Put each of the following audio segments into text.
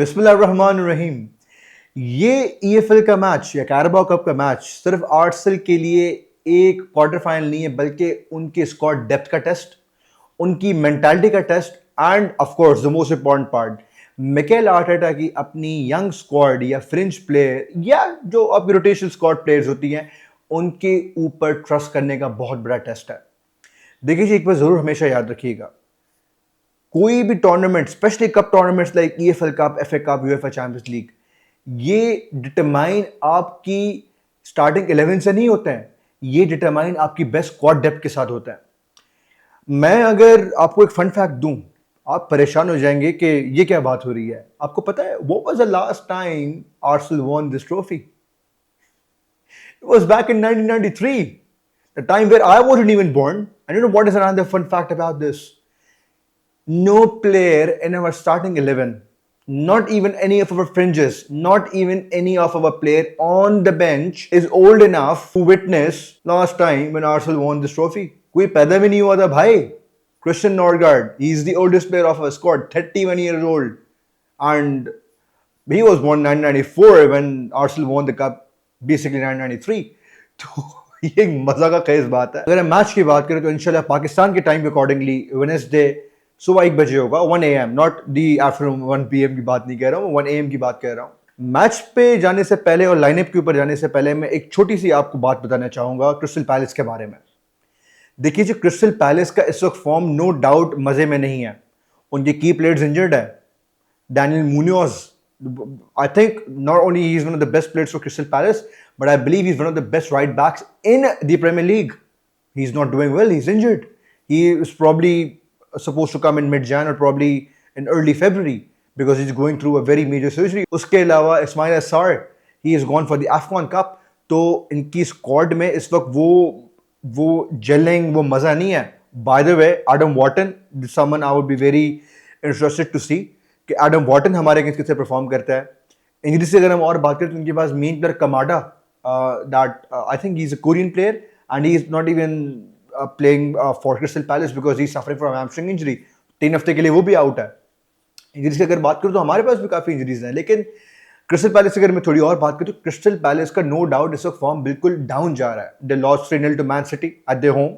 बिस्मिल्लाहिर्रहमानिर्रहीम। ये ईएफएल का मैच या कैराबाओ कप का मैच सिर्फ आर्सेनल के लिए एक क्वार्टर फाइनल नहीं है, बल्कि उनके स्क्वाड डेप्थ का टेस्ट, उनकी मेंटालिटी का test and of course the most important part, Mikel Arteta की अपनी यंग स्क्वाड या फ्रिंज प्लेयर या जो अब रोटेशन स्क्वाड प्लेयर्स होती हैं उनके ऊपर ट्रस्ट करने का बहुत बड़ा टेस्ट है। देखिए जी, एक बार जरूर हमेशा याद रखिएगा, कोई भी tournament, specially cup tournaments like EFL cup, FA cup, UEFA champions league, ये डिटरमाइन आपकी स्टार्टिंग 11 से नहीं होते हैं, ये डिटरमाइन आपकी बेस्ट स्क्वाड डेप्थ के साथ होता है। मैं अगर आपको एक फन फैक्ट दूं, आप परेशान हो जाएंगे कि ये क्या बात हो रही है। आपको पता है what was the last time Arsenal won this trophy? It was back in 1993, the time where I wasn't even born. And you know what is another fun fact about this? No player in our starting 11, not even any of our fringes, not even any of our player on the bench is old enough to witness last time when Arsenal won this trophy. कोई पैदा भी नहीं हुआ था भाई। Christian Norgard, he is the oldest player of our squad, 31 years old, and he was born 1994 when Arsenal won the cup, basically 1993. तो ये एक मजा का खेज बात है। अगर हम मैच की बात करें तो इंशाल्लाह पाकिस्तान के टाइम के अकॉर्डिंगली वेडनेसडे सुबह 1 बजे होगा, 1 AM, not the afternoon 1 PM की बात नहीं कह रहा हूँ, 1 AM की बात कह रहा हूँ। मैच पे जाने से पहले और लाइनअप के ऊपर जाने से पहले मैं एक छोटी सी आपको बात बताना चाहूंगा क्रिस्टल पैलेस के बारे में। देखिए जो क्रिस्टल पैलेस का इस वक्त फॉर्म नो डाउट मजे में नहीं है, उनके की प्लेयर्स इंजर्ड है। Daniel Munoz, I think not only he is one of the best players for Crystal Palace, but I believe he's one of the best right backs in the Premier League. He's not doing well. He's injured. He is probably supposed to come in mid-Jan or probably in early February because he's going through a very major surgery. उसके अलावा इस्माइल असार, he is gone for the AFCON Cup. तो इनकी squad में इस वक्त वो gelling, वो मजा नहीं है। By the way, Adam Wharton, someone I would be very interested to see कि एडम वॉटन हमारे अगेंस्ट किससे परफॉर्म करता है। इंग्लिश से अगर हम और बात करें तो उनके पास main player Kamada, that I think he is a Korean player and he is not even playing for Crystal Palace because he is suffering from hamstring injury. 3 हफ्ते के लिए वो भी आउट है। इंजरीज की अगर बात करूँ तो हमारे पास भी काफ़ी इंजरीज हैं, लेकिन क्रिस्टल पैलेस अगर मैं थोड़ी और बात करूँ तो क्रिस्टल पैलेस का नो डाउट इस वक्त फॉर्म बिल्कुल डाउन जा रहा है। They lost 3-0 to Man City at their home,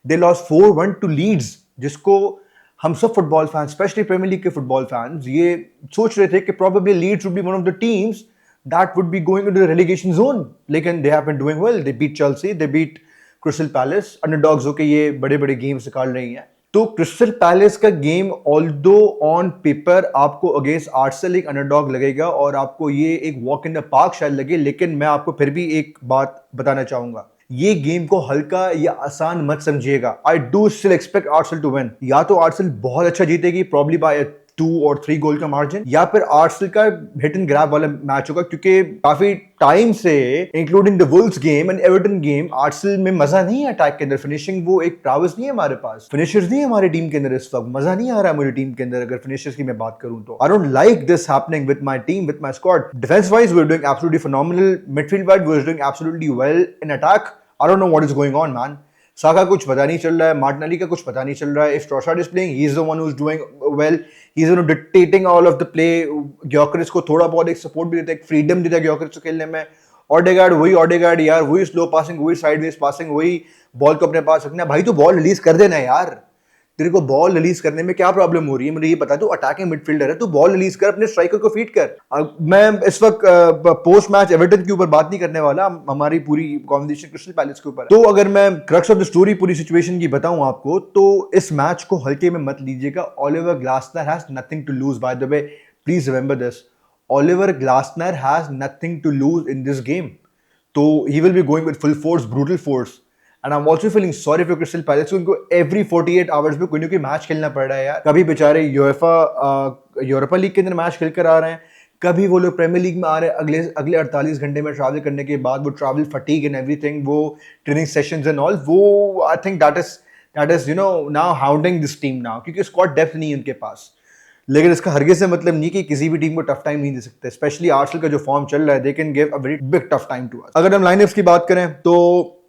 they lost 4-1 to Leeds, जिसको हम सब football fans, specially premier league के फुटबॉल फैंस, ये सोच रहे थे कि probably Leeds would be one of the teams that would be going into the relegation zone, लेकिन they have been doing well. They beat Chelsea, they beat Crystal Palace, underdogs होके ये बड़े बड़े गेम्स निकाल रही हैं। तो क्रिस्टल पैलेस का गेम ऑल्दो ऑन पेपर आपको अगेंस्ट आर्सेनल एक अंडरडॉग लगेगा और आपको ये एक वॉक इन द पार्क शायद लगे, लेकिन मैं आपको फिर भी एक बात बताना चाहूंगा, ये गेम को हल्का या आसान मत समझिएगा। I do still expect Arsenal to win. या तो आर्सेनल बहुत अच्छा जीतेगी, प्रॉब्ली बाय 2 और 3 गोल का मार्जिन, या फिर आर्सेनल का हिट एंड ग्रैब वाला मैच होगा, क्योंकि काफी टाइम से including the Wolves game and Everton game Arsenal में मजा नहीं है। अटैक के अंदर फिनिशिंग वो एक प्रावस नहीं है, हमारे पास फिनिशर्स नहीं है हमारी टीम के अंदर। इस वक्त मजा नहीं आ रहा है मेरी टीम के अंदर अगर फिनिशर्स की मैं बात करूं तो। I don't like this happening with my team, with my squad. Defence wise we are doing absolutely phenomenal, midfield wise we are doing absolutely well, in attack I don't know what is going on, man. Saka कुछ पता नहीं चल रहा है, Martinelli का कुछ पता नहीं चल रहा है। If Trossard is playing, he is the one who is doing well. He is dictating all of the play. Gyökeres को थोड़ा बहुत एक सपोर्ट भी देता है, एक फ्रीडम देता है Gyökeres को खेलने में। ऑडेगार्ड यार, वही स्लो पासिंग, वही साइडवेज पासिंग, वही बॉल को अपने पास रखना। भाई तो बॉल रिलीज कर देना यार, तेरे को बॉल रिलीज करने में क्या प्रॉब्लम हो रही है? मुझे ये बता, तू अटैकिंग मिडफील्डर है, तू बॉल रिलीज कर, अपने स्ट्राइकर को फीड कर। मैं इस वक्त पोस्ट मैच एवर्टन के ऊपर बात नहीं करने वाला, हमारी पूरी कॉन्वर्सेशन क्रिस्टल पैलेस के ऊपर। तो अगर मैं क्रक्स ऑफ द स्टोरी पूरी सिचुएशन की बताऊं आपको, तो इस मैच को हल्के में मत लीजिएगा। Oliver Glasner has nothing to lose, by the way, please remember this. Oliver Glasner has nothing to lose in this game, तो he will be going with full force, brutal force. And I am also feeling sorry for Crystal Palace, उनको every 48 hours में कोई ना कोई match खेलना पड़ रहा है यार। कभी बेचारे यूरोपा लीग के अंदर मैच खेल कर आ रहे हैं, कभी वो लोग प्रीमियर लीग में आ रहे हैं। अगले 48 घंटे में ट्रैवल करने के बाद वो ट्रैवल फटीग एंड एवरीथिंग, वो ट्रेनिंग सेशंस एंड ऑल, वो I think that is you know now hounding this team now, क्योंकि स्क्वाड डेप्थ नहीं है उनके पास। लेकिन इसका हरगिज़ से मतलब नहीं कि किसी भी टीम को टफ टाइम नहीं दे सकते, स्पेशली आर्सेनल का जो फॉर्म चल रहा है, they can give a very big tough time to us. अगर हम लाइनअप्स की बात करें तो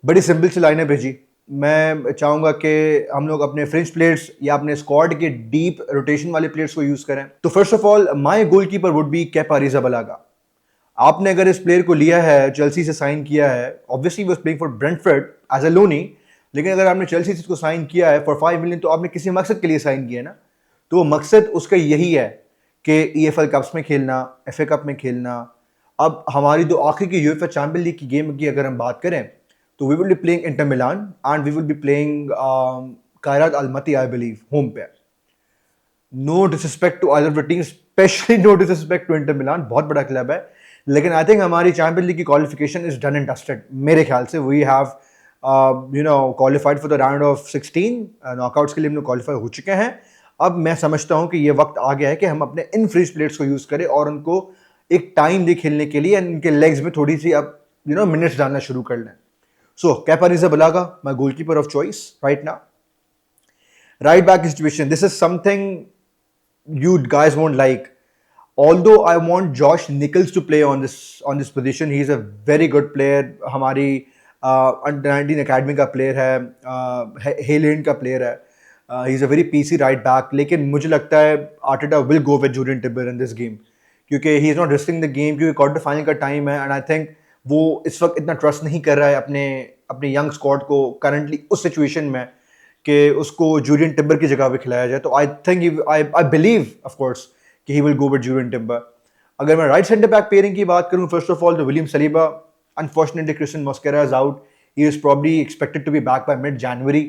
बड़ी सिंपल सी लाइनअप है जी। मैं चाहूंगा कि हम लोग अपने फ्रिंज प्लेयर्स या अपने स्क्वाड के डीप रोटेशन वाले प्लेयर्स को यूज करें। तो first of all my goalkeeper would be Kepa Arrizabalaga. आपने अगर इस प्लेयर को लिया है, चेल्सी से साइन किया है, obviously was playing for Brentford as a loanee, लेकिन अगर आपने चेल्सी से इसको साइन किया है फॉर 5 मिलियन तो आपने किसी मकसद के लिए साइन किया है ना। तो वो मकसद उसका यही है कि ईएफएल कप्स में खेलना, एफए कप में खेलना। अब हमारी जो आखिरी की यूएफए चैंपियन लीग की गेम की अगर हम बात करें तो we will be playing Inter Milan and we will be playing Kairat Almaty I believe home पे। No disrespect to other team, specially no disrespect to Inter Milan, बहुत बड़ा क्लब है, लेकिन आई थिंक हमारी चैंपियन लीग की qualification is done and dusted मेरे ख्याल से। We have qualified for the round of 16, knockouts के लिए हम लोग क्वालिफाई हो चुके हैं। अब मैं समझता हूं कि ये वक्त आ गया है कि हम अपने इन फ्रीज प्लेयर्स को यूज करें और उनको एक टाइम दे खेलने के लिए, इनके लेग्स में थोड़ी सी अब मिनट्स डालना शुरू कर लें। So Kepa Arrizabalaga, my goalkeeper of choice right now. Right back situation, this is something you guys won't like. Although I want Josh Nichols to play on this position, he's a very good player. हमारी under 19 academy का player है, hale end का player है, he is a very pacy right back. लेकिन मुझे लगता है Arteta will go with Jurrien Timber in this game, क्योंकि he is not risking the game, क्योंकि क्वार्टर फाइनल का टाइम है एंड आई थिंक वो इस वक्त इतना ट्रस्ट नहीं कर रहा है अपने यंग स्क्वाड को करंटली उस सिचुएशन में कि उसको जूरियन टिम्बर की जगह पे खिलाया जाए। तो I think I believe of course कि he will go with Jurrien Timber. अगर मैं राइट सेंटर बैक पेयरिंग की बात करूं, फर्स्ट ऑफ ऑल तो William Saliba, unfortunately Cristhian Mosquera is out, he is probably expected to be back by mid January.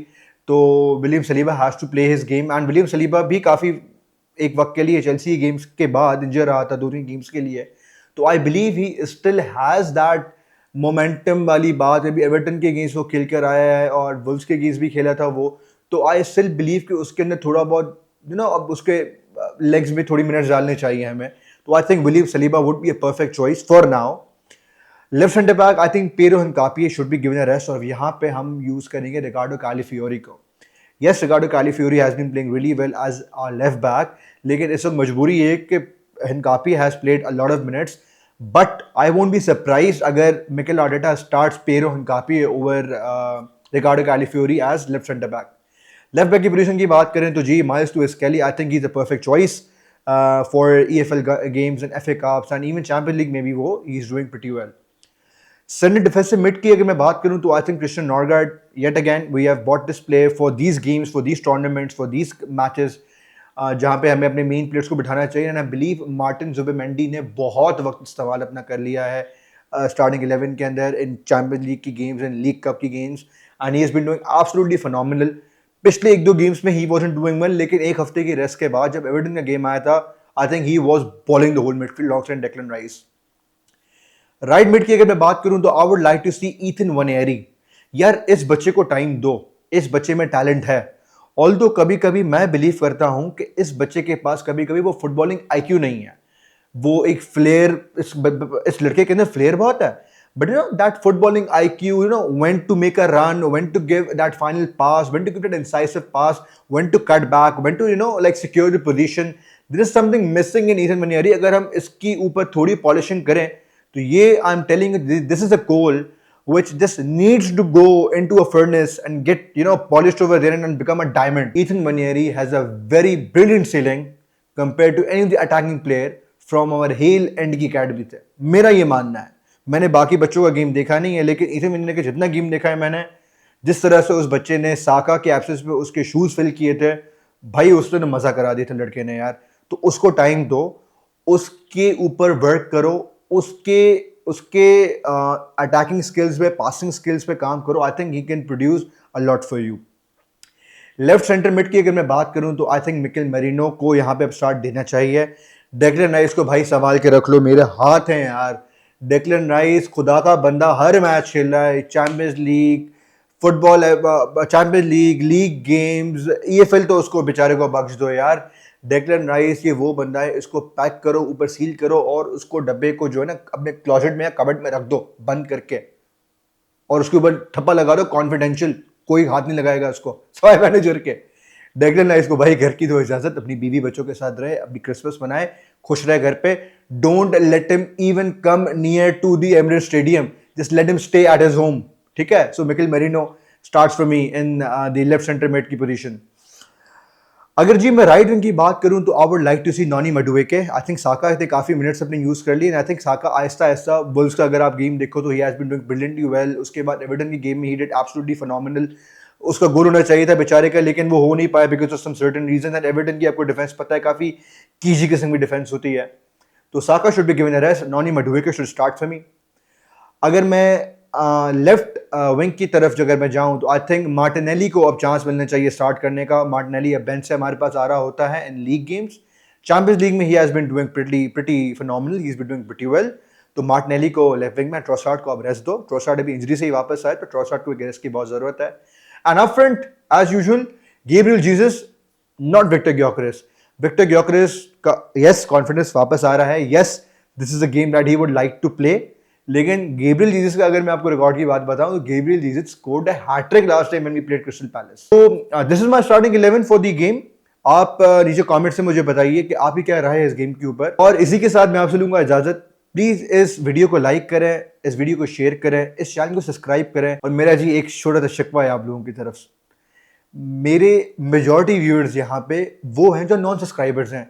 तो William Saliba has to play his game and William Saliba भी काफ़ी एक वक्त के लिए चेल्सी गेम्स के बाद इंजर रहा था 2-3 गेम्स के लिए। तो I believe he still has that momentum वाली बात। अभी एवर्टन के गेम्स वो खेल कर आया है और वुल्व्स के गेम्स भी खेला था वो। तो आई स्टिल बिलीव कि उसके अंदर थोड़ा बहुत अब उसके लेग्स में थोड़ी मिनट्स डालने चाहिए हमें। तो I think William Saliba would be a perfect choice for now. Left centre back I think Piero Hincapie should be given a rest, और यहाँ पे हम यूज करेंगे रिकार्डो कैलिफियोरी को। Yes, Riccardo Calafiori has been playing really well as our left back, लेकिन इस वक्त मजबूरी है कि Hincapie has played a lot of minutes, but I won't be surprised अगर Mikel Arteta starts पेरो Hincapie over Riccardo Calafiori as left centre back. Left back की position की बात करें तो जी, माइल्स टू Skelly, I think he is a perfect choice for EFL games and FA cups and even champion league में भी वो he is doing pretty well. Centre defensive mid की अगर मैं बात करूं तो I think Christian Norgaard, yet again we have bought this player for these games, for these tournaments, for these matches, जहां पे हमें अपने मेन प्लेयर्स को बिठाना चाहिए। And I believe Martin Zubimendi ने बहुत वक्त इस्तेमाल अपना कर लिया है स्टार्टिंग 11 के अंदर इन चैंपियंस लीग की गेम्स एंड लीग कप की games, and he has been doing absolutely phenomenal. पिछले 1-2 गेम्स में ही वाज़न्ट डूइंग वेल, लेकिन एक हफ्ते की रेस्ट के बाद जब एवर्टन का गेम आया था, I think he was balling the whole midfield alongside Declan Rice. Right mid की अगर मैं बात करूं तो I would like to see Ethan Nwaneri. यार इस बच्चे को टाइम दो, इस बच्चे में टैलेंट है। ऑल्दो कभी कभी मैं बिलीव करता हूं कि इस बच्चे के पास कभी कभी वो फुटबॉलिंग आईक्यू नहीं है, वो एक फ्लेयर, इस लड़के के अंदर फ्लेयर बहुत है, but that footballing IQ, when to make a run, when to give that final pass, when to give that incisive pass, when to cut back, when to like secure the position. There is something missing in Ethan Vanieri. अगर हम इसकी ऊपर थोड़ी polishing करें तो ये I'm telling you this is a goal which just needs to go into a furnace and get polished over there and become a diamond. Ethan Vanieri has a very brilliant ceiling compared to any of the attacking player from our Hale end की academy थे, मेरा ये मानना है। मैंने बाकी बच्चों का गेम देखा नहीं है, लेकिन इसे मैंने के जितना गेम देखा है मैंने, जिस तरह से उस बच्चे ने साका के एब्सेंस में उसके शूज फिल किए थे, भाई उसने मजा करा दिया था लड़के ने यार। तो उसको टाइम दो, उसके ऊपर वर्क करो, उसके अटैकिंग स्किल्स पे, पासिंग स्किल्स पे काम करो। आई think he can produce a lot for you. Left centre mid की अगर मैं बात करूं तो आई थिंक मिकेल मेरिनो को यहाँ पे अब स्टार्ट देना चाहिए। डेक्लन राइस को भाई संभाल के रख लो, मेरे हाथ हैं यार। डेक्लन राइस खुदा का बंदा, हर मैच खेल रहा है, champions league football, champions league games, EFL तो उसको बेचारे को बख्श दो यार। डेक्लन राइस ये वो बंदा है, इसको पैक करो, ऊपर सील करो और उसको डब्बे को जो है ना अपने क्लोजेट में या कबर्ड में रख दो बंद करके, और उसके ऊपर ठप्पा लगा दो कॉन्फिडेंशियल, कोई हाथ नहीं लगाएगा उसको, सवाए मैनेजर के। डेक्लन राइस को भाई घर की दो इजाजत, अपनी बीवी बच्चों के साथ रहे, अपनी क्रिसमस मनाए, खुश रहे घर पे। Don't let him even come near to the Emirates stadium, just let him stay at his home, ठीक है। So Mikel Merino starts for me in the left center mid की position. अगर जी मैं राइट विंग की बात करूं तो I would like to see Noni Madueke. I think Saka ने काफ़ी मिनट्स अपने यूज़ कर लिए and I think Saka Aahista Aahista bulls का अगर आप गेम देखो तो he has been doing brilliantly well. उसके बाद एवर्टन की गेम में ही डिड एब्सोल्युटली फिनोमिनल. उसका गोल होना चाहिए था बेचारे का, लेकिन वो हो नहीं पाया because of some certain reason. And Everton की आपको डिफेंस पता है काफ़ी कीजी किस्म की डिफेंस होती है. तो Saka should be given a rest. Noni Madueke should start for me. अगर मैं लेफ्ट विंग की तरफ जो अगर मैं जाऊं तो आई थिंक मार्टिनेली को अब चांस मिलना चाहिए स्टार्ट करने का. मार्टिनेली अब बेंच से हमारे पास आ रहा होता है in league games. Champions league में he has been doing pretty phenomenal. He is been doing pretty well. तो मार्टिनेली को लेफ्ट विंग में, ट्रोसार्ड को अब रेस्ट दो. ट्रोसार्ड अभी इंजरी से ही वापस आए तो ट्रोसार्ड को रेस्ट की बहुत जरूरत है. And up front as usual Gabriel Jesus, not Viktor Gyokeres. Viktor Gyokeres का यस कॉन्फिडेंस वापस आ रहा है. Yes, this is a game that he would like to play. लेकिन गैब्रियल जीसस का अगर मैं आपको रिकॉर्ड की बात बताऊं तो Gabriel Jesus scored a hat-trick last time when we played Crystal Palace. तो this is my starting 11 for the game. आप नीचे कमेंट से मुझे बताइए कि आपकी क्या राय है इस गेम के ऊपर. और इसी के साथ मैं आपसे लूंगा इजाजत. प्लीज इस वीडियो को लाइक करें, इस वीडियो को शेयर करें, इस चैनल को सब्सक्राइब करें. और मेरा जी एक छोटा सा शिकवा है आप लोगों की तरफ. मेरे मेजॉरिटी व्यूअर्स यहाँ पे वो हैं जो नॉन सब्सक्राइबर्स हैं.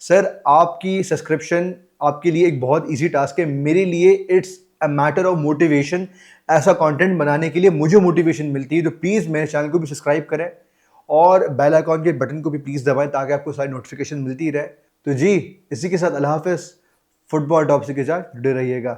सर आपकी सब्सक्रिप्शन आपके लिए एक बहुत इजी टास्क है. मेरे लिए it's a matter of motivation. ऐसा कंटेंट बनाने के लिए मुझे मोटिवेशन मिलती है. तो प्लीज़ मेरे चैनल को भी सब्सक्राइब करें और बेल आइकॉन के बटन को भी प्लीज़ दबाएं ताकि आपको सारी नोटिफिकेशन मिलती रहे. तो जी इसी के साथ अल्लाह हाफिज़. फुटबॉल टॉप से के साथ जुड़े रहिएगा.